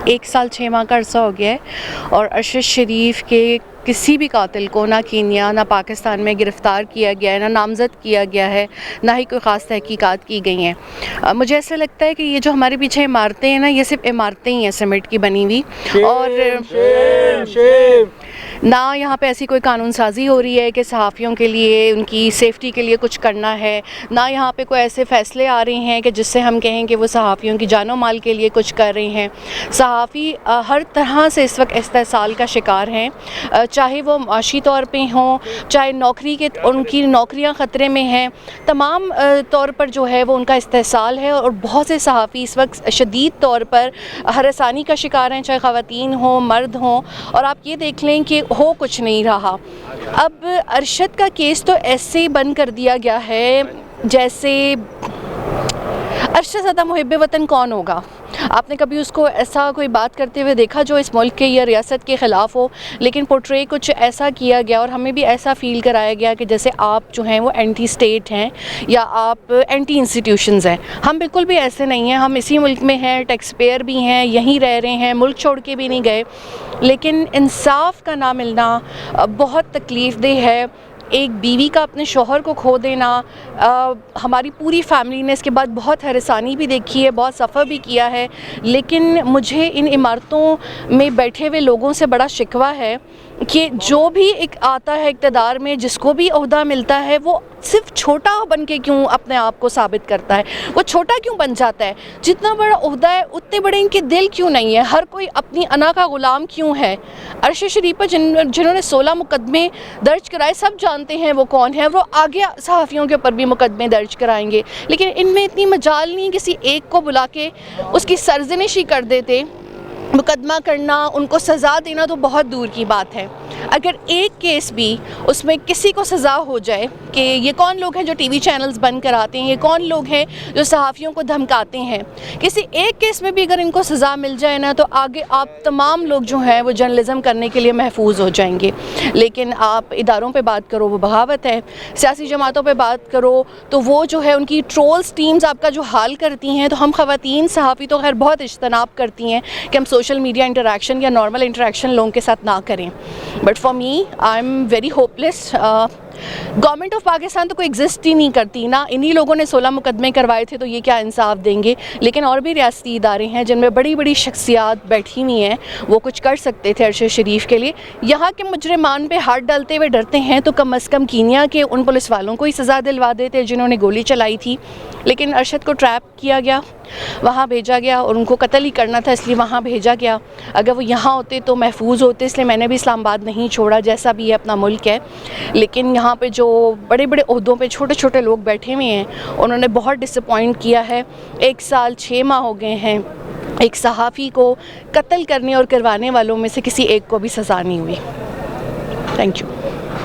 1 साल 6 माह का अरसा हो गया है और अरशद शरीफ के किसी भी कातिल को ना कीनिया ना पाकिस्तान में गिरफ़्तार किया गया है, ना नामज़द किया गया है, ना ही कोई ख़ास तहकीकात की गई हैं। मुझे ऐसा लगता है कि ये जो हमारे पीछे इमारतें हैं ना, ये सिर्फ इमारतें ही हैं सीमेंट की बनी हुई, और ना यहाँ पे ऐसी कोई कानून साजी हो रही है कि सहाफ़ियों के लिए उनकी सेफ़्टी के लिए कुछ करना है, ना यहाँ पे कोई ऐसे फ़ैसले आ रहे हैं कि जिससे हम कहें कि वो सहाफ़ियों की जानो माल के लिए कुछ कर रहे हैं। सहाफ़ी हर तरह से इस वक्त इस्तेहसाल का शिकार हैं, चाहे वो माशी तौर पे हों, चाहे नौकरी के उनकी नौकरियां ख़तरे में हैं, तमाम तौर पर जो है वो उनका इस्तेहसाल है। और बहुत से सहाफ़ी इस वक्त शदीद तौर पर हरासानी का शिकार हैं, चाहे ख़वातीन हों मर्द हों। और आप ये देख लें कि हो कुछ नहीं रहा। अब अरशद का केस तो ऐसे ही बंद कर दिया गया है जैसे अरशद ज़्यादा मुहिब्बे वतन कौन होगा। आपने कभी उसको ऐसा कोई बात करते हुए देखा जो इस मुल्क के या रियासत के ख़िलाफ़ हो, लेकिन पोर्ट्रे कुछ ऐसा किया गया और हमें भी ऐसा फ़ील कराया गया कि जैसे आप जो हैं वो एंटी स्टेट हैं या आप एंटी इंस्टीट्यूशंस हैं। हम बिल्कुल भी ऐसे नहीं हैं, हम इसी मुल्क में हैं, टैक्स पेयर भी हैं, यहीं रह रहे हैं, मुल्क छोड़ के भी नहीं गए। लेकिन इंसाफ का ना मिलना बहुत तकलीफ़ देह है। एक बीवी का अपने शौहर को खो देना, हमारी पूरी फैमिली ने इसके बाद बहुत हरासानी भी देखी है, बहुत सफ़र भी किया है। लेकिन मुझे इन इमारतों में बैठे हुए लोगों से बड़ा शिकवा है कि जो भी एक आता है इक़्तिदार में, जिसको भी ओहदा मिलता है, वो सिर्फ छोटा बन के क्यों अपने आप को साबित करता है, वो छोटा क्यों बन जाता है। जितना बड़ा ओहदा है उतने बड़े इनके दिल क्यों नहीं है, हर कोई अपनी अना का ग़ुलाम क्यों है। अरशद शरीफ पर जिन्होंने 16 मुकदमे दर्ज कराए, सब जानते हैं वो कौन है, वो आगे सहाफ़ियों के ऊपर भी मुकदमे दर्ज कराएंगे। लेकिन इनमें इतनी मजाल नहीं, किसी एक को बुला के उसकी सरजनिश ही कर देते। मुकदमा करना, उनको सज़ा देना तो बहुत दूर की बात है। अगर एक केस भी उसमें किसी को सज़ा हो जाए कि ये कौन लोग हैं जो टीवी चैनल्स बंद कराते हैं, ये कौन लोग हैं जो सहाफ़ियों को धमकाते हैं, किसी एक केस में भी अगर इनको सज़ा मिल जाए ना, तो आगे आप तमाम लोग जो हैं वो जर्नलिज़म करने के लिए महफूज हो जाएंगे। लेकिन आप इदारों पे बात करो, वो बगावत है। सियासी जमातों पे बात करो तो वो जो है उनकी ट्रोल्स टीम्स आपका जो हाल करती हैं। तो हम ख़वातीन सहाफ़ी तो खैर बहुत इज्तनाब करती हैं कि हम सोशल मीडिया इंटरेक्शन या नॉर्मल इंटरेक्शन लोगों के साथ ना करें। But for me I am very hopeless. Government of Pakistan तो कोई एग्जिस्ट ही नहीं करती ना, इन्हीं लोगों ने 16 मुकदमे करवाए थे, तो ये क्या इंसाफ देंगे। लेकिन और भी रियासती इदारे हैं जिनमें बड़ी बड़ी शख्सियात बैठी हुई हैं, वो कुछ कर सकते थे अरशद शरीफ के लिए। यहाँ के मुजरिमान पे हाथ डालते हुए डरते हैं तो कम अज़ कम कीनिया के उन पुलिस वालों को ही सज़ा दिलवा देते जिन्होंने गोली चलाई थी। लेकिन अरशद को ट्रैप किया गया, वहाँ भेजा गया और उनको कत्ल ही करना था, इसलिए वहाँ भेजा गया। अगर वो यहाँ होते तो महफूज होते, इसलिए मैंने भी इस्लामाबाद नहीं छोड़ा, जैसा भी ये अपना मुल्क है। लेकिन यहाँ पे जो बड़े बड़े ओहदों पे छोटे छोटे लोग बैठे हुए हैं, उन्होंने बहुत डिसअपॉइंट किया है। 1 साल 6 माह हो गए हैं, एक सहाफ़ी को कत्ल करने और करवाने वालों में से किसी एक को भी सज़ा नहीं हुई। Thank you.